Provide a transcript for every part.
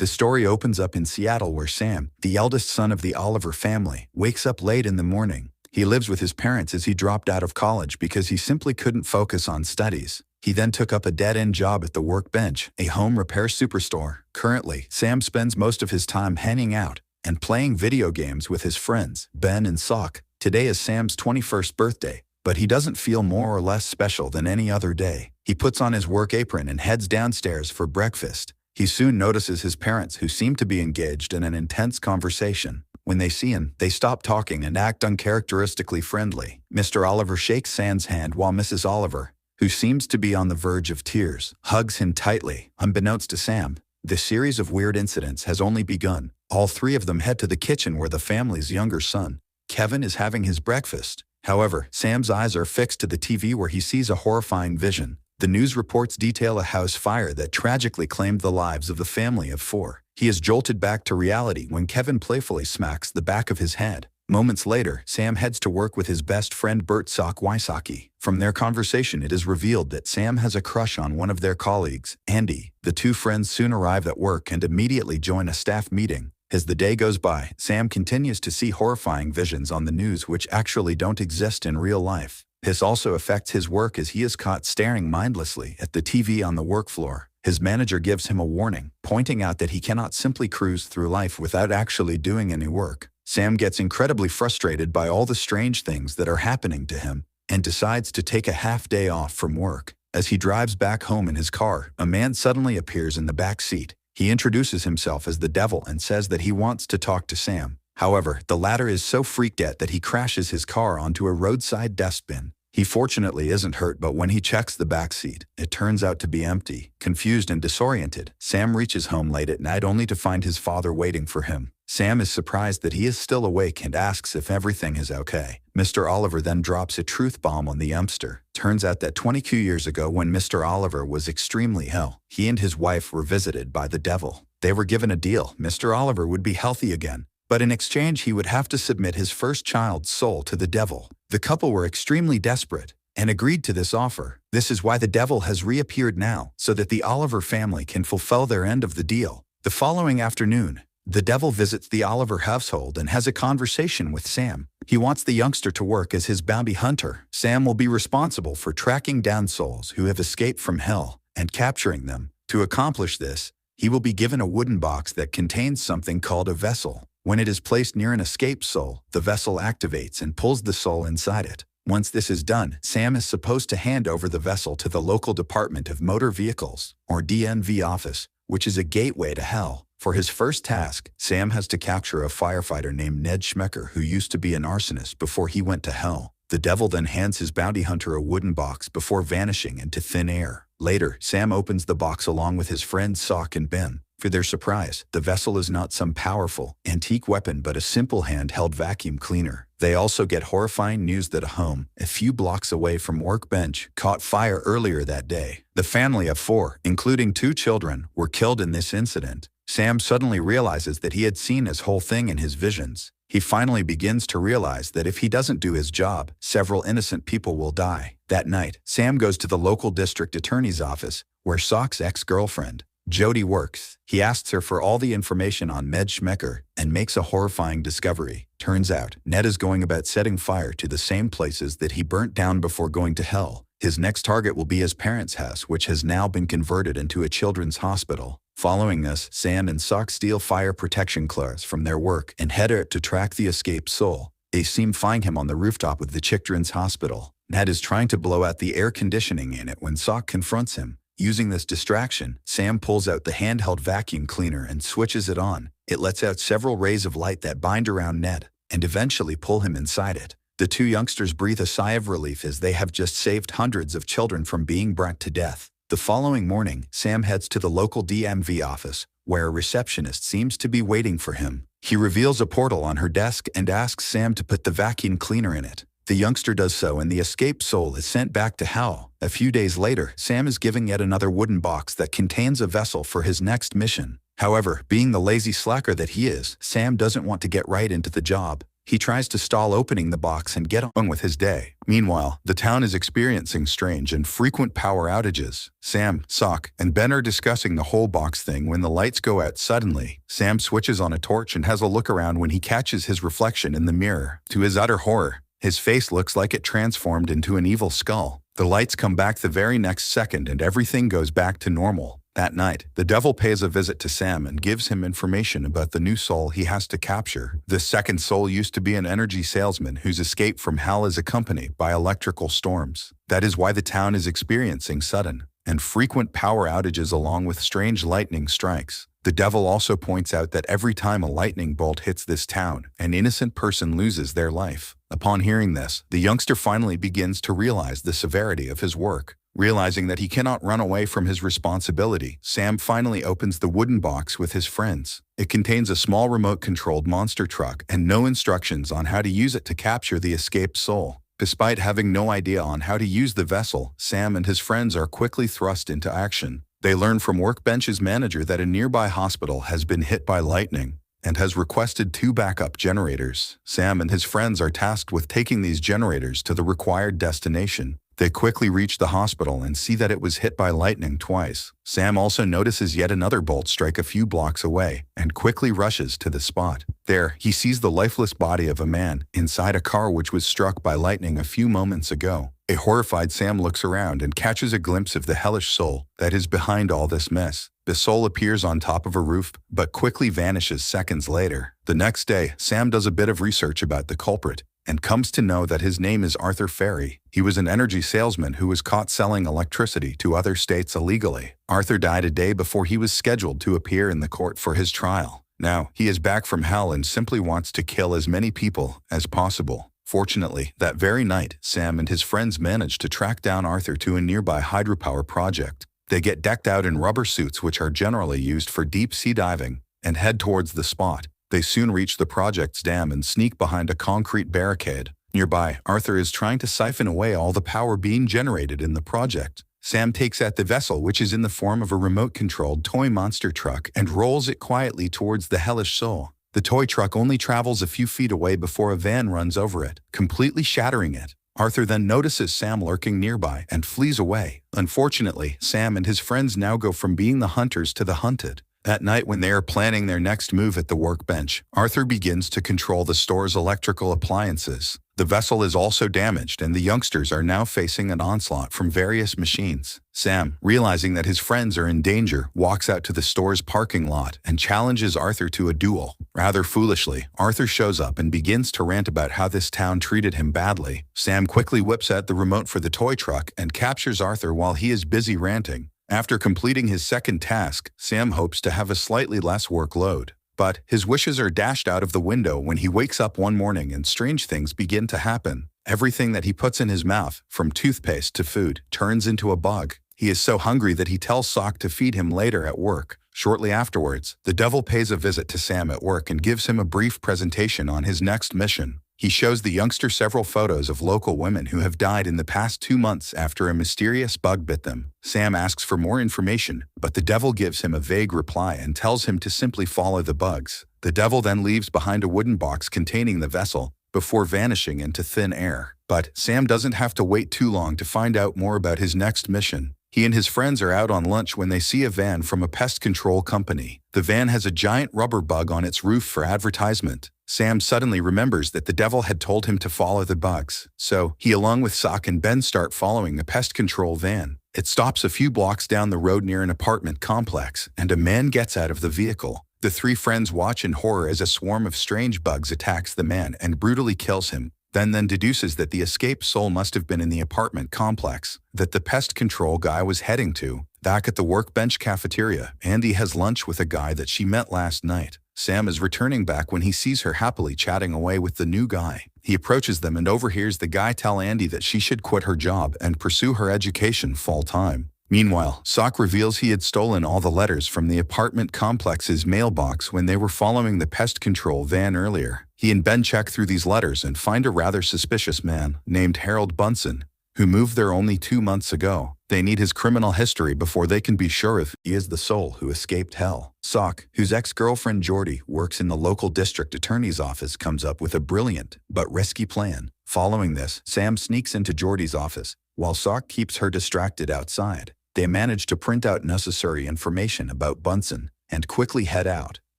The story opens up in Seattle where Sam, the eldest son of the Oliver family, wakes up late in the morning. He lives with his parents as he dropped out of college because he simply couldn't focus on studies. He then took up a dead-end job at the Workbench, a home repair superstore. Currently, Sam spends most of his time hanging out and playing video games with his friends, Ben and Sock. Today is Sam's 21st birthday, but he doesn't feel more or less special than any other day. He puts on his work apron and heads downstairs for breakfast. He soon notices his parents, who seem to be engaged in an intense conversation. When they see him, they stop talking and act uncharacteristically friendly. Mr. Oliver shakes Sam's hand while Mrs. Oliver, who seems to be on the verge of tears, hugs him tightly. Unbeknownst to Sam, the series of weird incidents has only begun. All three of them head to the kitchen where the family's younger son, Kevin, is having his breakfast. However, Sam's eyes are fixed to the TV where he sees a horrifying vision. The news reports detail a house fire that tragically claimed the lives of the family of four. He is jolted back to reality when Kevin playfully smacks the back of his head. Moments later, Sam heads to work with his best friend Bert Sock Wysocki. From their conversation, it is revealed that Sam has a crush on one of their colleagues, Andy. The two friends soon arrive at work and immediately join a staff meeting. As the day goes by, Sam continues to see horrifying visions on the news which actually don't exist in real life. This also affects his work as he is caught staring mindlessly at the TV on the work floor. His manager gives him a warning, pointing out that he cannot simply cruise through life without actually doing any work. Sam gets incredibly frustrated by all the strange things that are happening to him and decides to take a half-day off from work. As he drives back home in his car, a man suddenly appears in the back seat. He introduces himself as the devil and says that he wants to talk to Sam. However, the latter is so freaked out that he crashes his car onto a roadside dustbin. He fortunately isn't hurt, but when he checks the back seat, it turns out to be empty. Confused and disoriented, Sam reaches home late at night only to find his father waiting for him. Sam is surprised that he is still awake and asks if everything is okay. Mr. Oliver then drops a truth bomb on the youngster. Turns out that 22 years ago, when Mr. Oliver was extremely ill, he and his wife were visited by the devil. They were given a deal. Mr. Oliver would be healthy again, but in exchange he would have to submit his first child's soul to the devil. The couple were extremely desperate and agreed to this offer. This is why the devil has reappeared now, so that the Oliver family can fulfill their end of the deal. The following afternoon, the devil visits the Oliver household and has a conversation with Sam. He wants the youngster to work as his bounty hunter. Sam will be responsible for tracking down souls who have escaped from hell and capturing them. To accomplish this, he will be given a wooden box that contains something called a vessel. When it is placed near an escaped soul, the vessel activates and pulls the soul inside it. Once this is done, Sam is supposed to hand over the vessel to the local Department of Motor Vehicles, or DMV office, which is a gateway to hell. For his first task, Sam has to capture a firefighter named Ned Schmecker, who used to be an arsonist before he went to hell. The devil then hands his bounty hunter a wooden box before vanishing into thin air. Later, Sam opens the box along with his friends Sock and Ben. For their surprise, the vessel is not some powerful, antique weapon but a simple handheld vacuum cleaner. They also get horrifying news that a home, a few blocks away from Workbench, caught fire earlier that day. The family of four, including two children, were killed in this incident. Sam suddenly realizes that he had seen this whole thing in his visions. He finally begins to realize that if he doesn't do his job, several innocent people will die. That night, Sam goes to the local district attorney's office, where Sock's ex-girlfriend, Jody, works. He asks her for all the information on Ned Schmecker and makes a horrifying discovery. Turns out, Ned is going about setting fire to the same places that he burnt down before going to hell. His next target will be his parents' house, which has now been converted into a children's hospital. Following this, Sam and Sock steal fire protection clothes from their work and head out to track the escaped soul. They find him on the rooftop of the children's hospital. Ned is trying to blow out the air conditioning in it when Sock confronts him. Using this distraction, Sam pulls out the handheld vacuum cleaner and switches it on. It lets out several rays of light that bind around Ned and eventually pull him inside it. The two youngsters breathe a sigh of relief as they have just saved hundreds of children from being burnt to death. The following morning, Sam heads to the local DMV office, where a receptionist seems to be waiting for him. He reveals a portal on her desk and asks Sam to put the vacuum cleaner in it. The youngster does so and the escaped soul is sent back to hell. A few days later, Sam is given yet another wooden box that contains a vessel for his next mission. However, being the lazy slacker that he is, Sam doesn't want to get right into the job. He tries to stall opening the box and get on with his day. Meanwhile, the town is experiencing strange and frequent power outages. Sam, Sock, and Ben are discussing the whole box thing when the lights go out suddenly. Sam switches on a torch and has a look around when he catches his reflection in the mirror. To his utter horror, his face looks like it transformed into an evil skull. The lights come back the very next second and everything goes back to normal. That night, the devil pays a visit to Sam and gives him information about the new soul he has to capture. This second soul used to be an energy salesman whose escape from hell is accompanied by electrical storms. That is why the town is experiencing sudden and frequent power outages along with strange lightning strikes. The devil also points out that every time a lightning bolt hits this town, an innocent person loses their life. Upon hearing this, the youngster finally begins to realize the severity of his work. Realizing that he cannot run away from his responsibility, Sam finally opens the wooden box with his friends. It contains a small remote-controlled monster truck and no instructions on how to use it to capture the escaped soul. Despite having no idea on how to use the vessel, Sam and his friends are quickly thrust into action. They learn from Workbench's manager that a nearby hospital has been hit by lightning and has requested 2 backup generators. Sam and his friends are tasked with taking these generators to the required destination. They quickly reach the hospital and see that it was hit by lightning twice. Sam also notices yet another bolt strike a few blocks away and quickly rushes to the spot. There, he sees the lifeless body of a man inside a car which was struck by lightning a few moments ago. A horrified Sam looks around and catches a glimpse of the hellish soul that is behind all this mess. The soul appears on top of a roof, but quickly vanishes seconds later. The next day, Sam does a bit of research about the culprit and comes to know that his name is Arthur Ferry. He was an energy salesman who was caught selling electricity to other states illegally. Arthur died a day before he was scheduled to appear in the court for his trial. Now, he is back from hell and simply wants to kill as many people as possible. Fortunately, that very night, Sam and his friends manage to track down Arthur to a nearby hydropower project. They get decked out in rubber suits which are generally used for deep-sea diving and head towards the spot. They soon reach the project's dam and sneak behind a concrete barricade. Nearby, Arthur is trying to siphon away all the power being generated in the project. Sam takes out the vessel, which is in the form of a remote-controlled toy monster truck, and rolls it quietly towards the hellish soul. The toy truck only travels a few feet away before a van runs over it, completely shattering it. Arthur then notices Sam lurking nearby and flees away. Unfortunately, Sam and his friends now go from being the hunters to the hunted. That night, when they are planning their next move at the workbench, Arthur begins to control the store's electrical appliances. The vessel is also damaged, and the youngsters are now facing an onslaught from various machines. Sam, realizing that his friends are in danger, walks out to the store's parking lot and challenges Arthur to a duel. Rather foolishly, Arthur shows up and begins to rant about how this town treated him badly. Sam quickly whips out the remote for the toy truck and captures Arthur while he is busy ranting. After completing his second task, Sam hopes to have a slightly less workload. But his wishes are dashed out of the window when he wakes up one morning and strange things begin to happen. Everything that he puts in his mouth, from toothpaste to food, turns into a bug. He is so hungry that he tells Sock to feed him later at work. Shortly afterwards, the devil pays a visit to Sam at work and gives him a brief presentation on his next mission. He shows the youngster several photos of local women who have died in the past 2 months after a mysterious bug bit them. Sam asks for more information, but the devil gives him a vague reply and tells him to simply follow the bugs. The devil then leaves behind a wooden box containing the vessel before vanishing into thin air. But Sam doesn't have to wait too long to find out more about his next mission. He and his friends are out on lunch when they see a van from a pest control company. The van has a giant rubber bug on its roof for advertisement. Sam suddenly remembers that the devil had told him to follow the bugs, so he along with Sock and Ben start following the pest control van. It stops a few blocks down the road near an apartment complex, and a man gets out of the vehicle. The 3 friends watch in horror as a swarm of strange bugs attacks the man and brutally kills him. Then deduces that the escaped soul must have been in the apartment complex that the pest control guy was heading to. Back at the workbench cafeteria, Andy has lunch with a guy that she met last night. Sam is returning back when he sees her happily chatting away with the new guy. He approaches them and overhears the guy tell Andy that she should quit her job and pursue her education full-time. Meanwhile, Sock reveals he had stolen all the letters from the apartment complex's mailbox when they were following the pest control van earlier. He and Ben check through these letters and find a rather suspicious man named Harold Bunsen. who moved there only 2 months ago. They need his criminal history before they can be sure if he is the soul who escaped hell. Sock, whose ex-girlfriend Jordy works in the local district attorney's office, comes up with a brilliant but risky plan. Following this, Sam sneaks into Jordy's office, while Sock keeps her distracted outside. They manage to print out necessary information about Bunsen and quickly head out.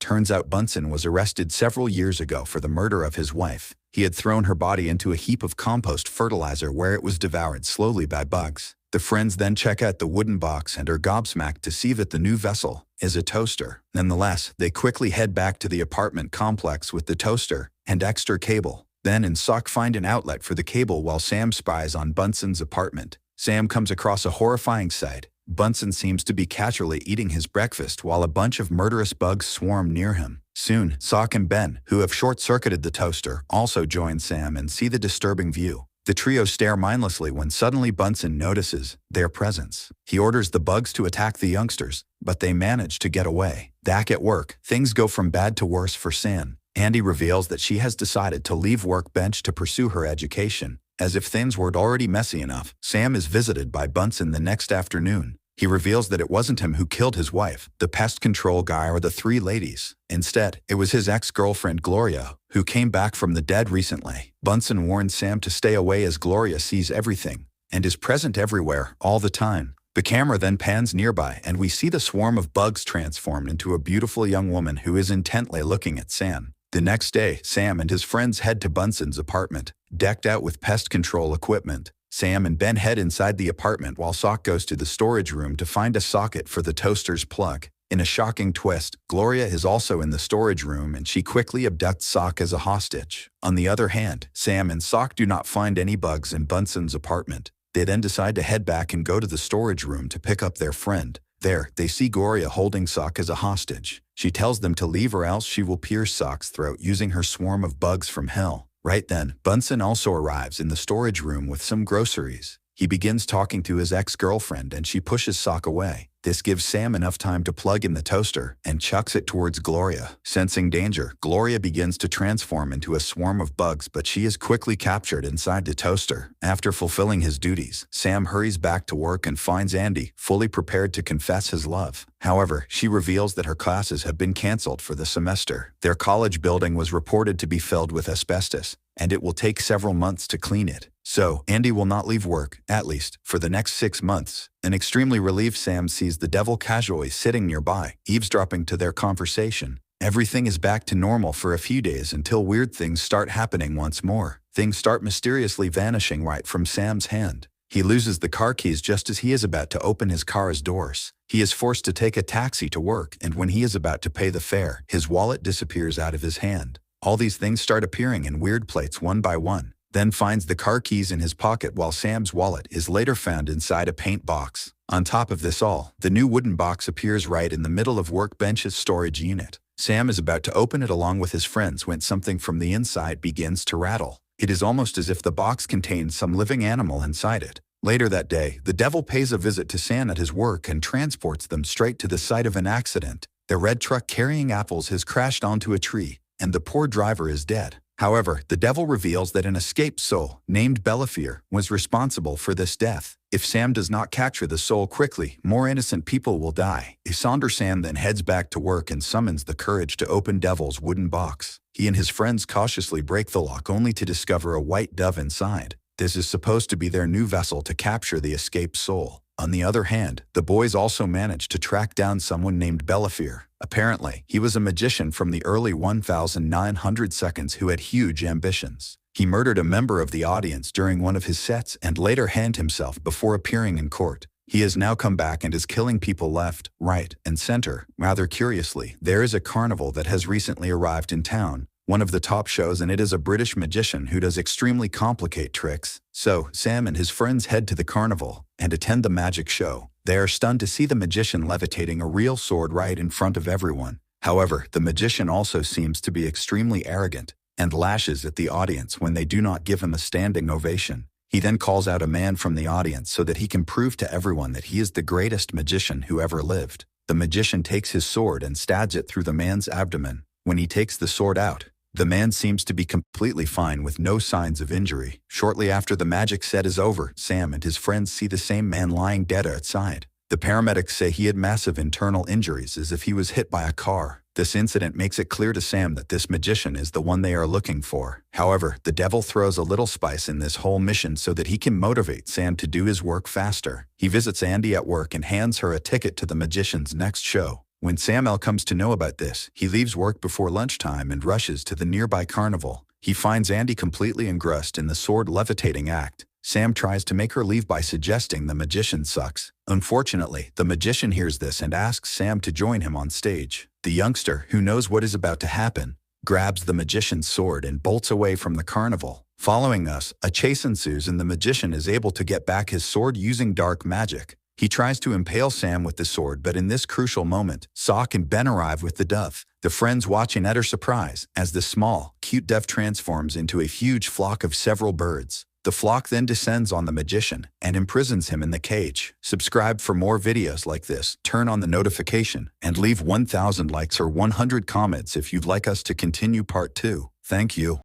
Turns out Bunsen was arrested several years ago for the murder of his wife. He had thrown her body into a heap of compost fertilizer where it was devoured slowly by bugs. The friends then check out the wooden box and are gobsmacked to see that the new vessel is a toaster. Nonetheless, they quickly head back to the apartment complex with the toaster and extra cable. Ben and Sock find an outlet for the cable while Sam spies on Bunsen's apartment. Sam comes across a horrifying sight. Bunsen seems to be casually eating his breakfast while a bunch of murderous bugs swarm near him. Soon, Sock and Ben, who have short-circuited the toaster, also join Sam and see the disturbing view. The trio stare mindlessly when suddenly Bunsen notices their presence. He orders the bugs to attack the youngsters, but they manage to get away. Back at work, things go from bad to worse for Sam. Andy reveals that she has decided to leave workbench to pursue her education. As if things weren't already messy enough, Sam is visited by Bunsen the next afternoon. He reveals that it wasn't him who killed his wife, the pest control guy, or the three ladies. Instead, it was his ex-girlfriend Gloria, who came back from the dead recently. Bunsen warns Sam to stay away as Gloria sees everything and is present everywhere, all the time. The camera then pans nearby and we see the swarm of bugs transformed into a beautiful young woman who is intently looking at Sam. The next day, Sam and his friends head to Bunsen's apartment, decked out with pest control equipment. Sam and Ben head inside the apartment while Sock goes to the storage room to find a socket for the toaster's plug. In a shocking twist, Gloria is also in the storage room and she quickly abducts Sock as a hostage. On the other hand, Sam and Sock do not find any bugs in Bunsen's apartment. They then decide to head back and go to the storage room to pick up their friend. There, they see Gloria holding Sock as a hostage. She tells them to leave or else she will pierce Sock's throat using her swarm of bugs from hell. Right then, Bunsen also arrives in the storage room with some groceries. He begins talking to his ex-girlfriend and she pushes Sock away. This gives Sam enough time to plug in the toaster and chucks it towards Gloria. Sensing danger, Gloria begins to transform into a swarm of bugs, but she is quickly captured inside the toaster. After fulfilling his duties, Sam hurries back to work and finds Andy, fully prepared to confess his love. However, she reveals that her classes have been canceled for the semester. Their college building was reported to be filled with asbestos, and it will take several months to clean it. So, Andy will not leave work, at least, for the next 6 months. An extremely relieved Sam sees the devil casually sitting nearby, eavesdropping to their conversation. Everything is back to normal for a few days until weird things start happening once more. Things start mysteriously vanishing right from Sam's hand. He loses the car keys just as he is about to open his car's doors. He is forced to take a taxi to work, and when he is about to pay the fare, his wallet disappears out of his hand. All these things start appearing in weird plates one by one. Then finds the car keys in his pocket while Sam's wallet is later found inside a paint box. On top of this all, the new wooden box appears right in the middle of Workbench's storage unit. Sam is about to open it along with his friends when something from the inside begins to rattle. It is almost as if the box contains some living animal inside it. Later that day, the devil pays a visit to Sam at his work and transports them straight to the site of an accident. The red truck carrying apples has crashed onto a tree, and the poor driver is dead. However, the devil reveals that an escaped soul, named Belafir, was responsible for this death. If Sam does not capture the soul quickly, more innocent people will die. Isonder Sam then heads back to work and summons the courage to open Devil's wooden box. He and his friends cautiously break the lock only to discover a white dove inside. This is supposed to be their new vessel to capture the escaped soul. On the other hand, the boys also manage to track down someone named Belafir. Apparently, he was a magician from the early 1900 seconds who had huge ambitions. He murdered a member of the audience during one of his sets and later hanged himself before appearing in court. He has now come back and is killing people left, right, and center. Rather curiously, there is a carnival that has recently arrived in town, one of the top shows, and it is a British magician who does extremely complicated tricks. So, Sam and his friends head to the carnival and attend the magic show. They are stunned to see the magician levitating a real sword right in front of everyone. However, the magician also seems to be extremely arrogant and lashes at the audience when they do not give him a standing ovation. He then calls out a man from the audience so that he can prove to everyone that he is the greatest magician who ever lived. The magician takes his sword and stabs it through the man's abdomen. When he takes the sword out, The man seems to be completely fine with no signs of injury. Shortly after the magic set is over, Sam and his friends see the same man lying dead outside. The paramedics say he had massive internal injuries as if he was hit by a car. This incident makes it clear to Sam that this magician is the one they are looking for. However, the devil throws a little spice in this whole mission so that he can motivate Sam to do his work faster. He visits Andy at work and hands her a ticket to the magician's next show. When Samuel comes to know about this, he leaves work before lunchtime and rushes to the nearby carnival. He finds Andy completely engrossed in the sword levitating act. Sam tries to make her leave by suggesting the magician sucks. Unfortunately, the magician hears this and asks Sam to join him on stage. The youngster, who knows what is about to happen, grabs the magician's sword and bolts away from the carnival. Following us, a chase ensues and the magician is able to get back his sword using dark magic. He tries to impale Sam with the sword, but in this crucial moment, Sock and Ben arrive with the dove. The friends watch in utter surprise as the small, cute dove transforms into a huge flock of several birds. The flock then descends on the magician and imprisons him in the cage. Subscribe for more videos like this, turn on the notification, and leave 1,000 likes or 100 comments if you'd like us to continue part 2. Thank you.